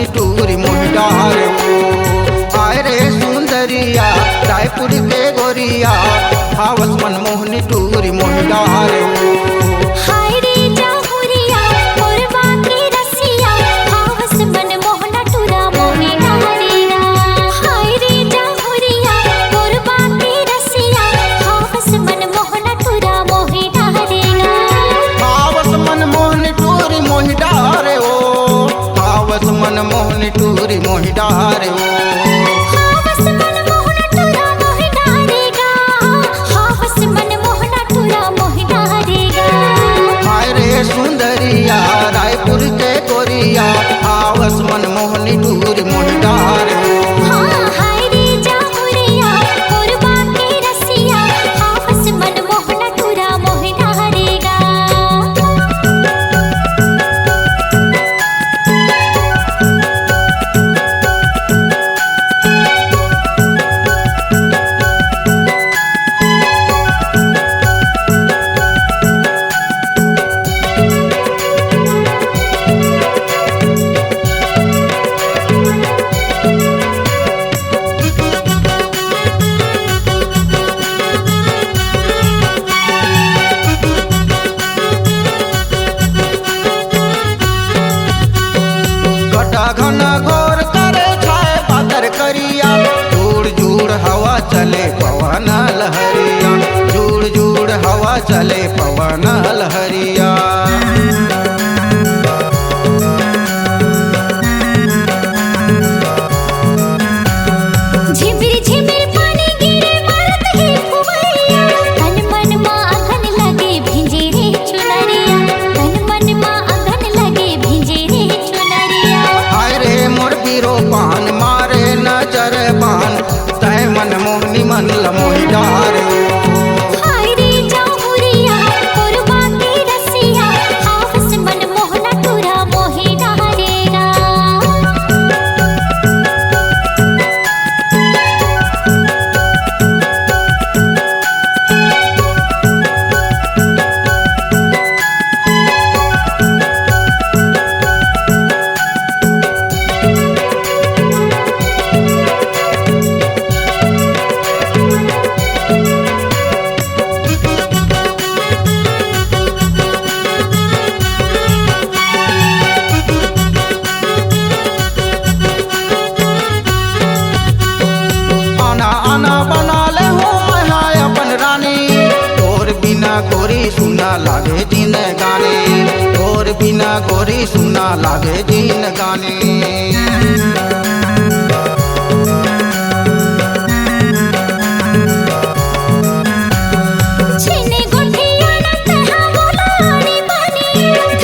मोहनी टूरी मोहि डारे ओ। आए रे सुंदरिया रायपुर के गोरिया हावस मन मोहनी टूरी मोहि डारे ओ। हाय रे जाहुरिया मोरबा की रसिया हावस मन मोहना टूरा मोहि डारेगा। हाय रे जाहुरिया मोरबा की रसिया हावस मन मोहना टूरा मोहि डारेगा। हावस मन मोहनी टूरी मोहि डारे ओ। हावस मन मोहनी टूरी मोहि डारे ओ। हावस मन मोहना टूरा मोहि डारेगा। हावस मन मोहना टूरा मोहि डारेगा। हाय रे सुंदरिया रायपुर के गोरिया हावस मन मोहनी टूरी मोहि डारे ओ। हाँ हाय रे जाहुरिया मोरबा की रसिया हावस मन मोहना टूरा मोहि डारेगा। घटा घना घोर करे छाए बादर करिया जुड़ जुड़ हवा चले पवन लहरिया जुड़ जुड़ हवा चले पवन लहरिया। झिमिर झिमिर पानी गिरे मारत है फुवरिया तन मन मा अगन लगे भिंजे रे चुनरिया तन मन मा अगन लगे भिंजे रे चुनरिया। हाय रे मोर बीरो पान मारे नजर बान तय मन मोहनी मन लमोहि डारे ओ। हाय रे जाहुरिया मोरबा की रसिया हावस मन मोहना टूरा मोहि डारेगा। आना आना बना ले हो मैं अपन रानी तोर बिना गोरी सुना लागे जिन गाने तोर बिना गोरी सुना लागे जिन गाने। छेने गोठिया न तहा बोलानी बानी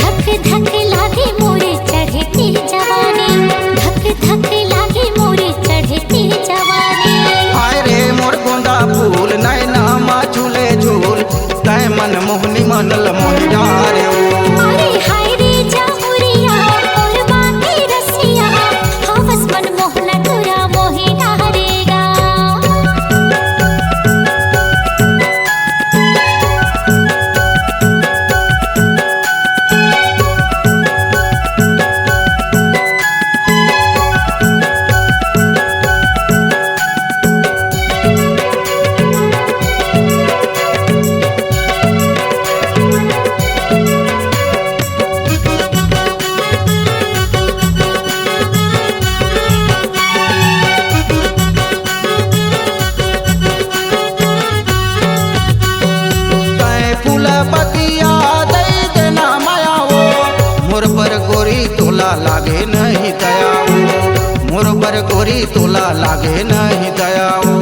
धक धक लागे मोरे चढ़ती जवानी धक धक लागे मोरे चढ़ती जवानी। हाय रे मोर गोंदा फूल नैना मा झूले झूल तय मन मोहनी मन लमोहि डारे ओ। अरे हाय रे जाहुरिया मोरबा की रसिया हावस मन मोहना टूरा मोहि डारेगा। तय फूल पतिया दई देना माया वो मोर पर गोरी तोला लागे नहीं दया वो मोर पर गोरी तोला लागे नहीं दया वो।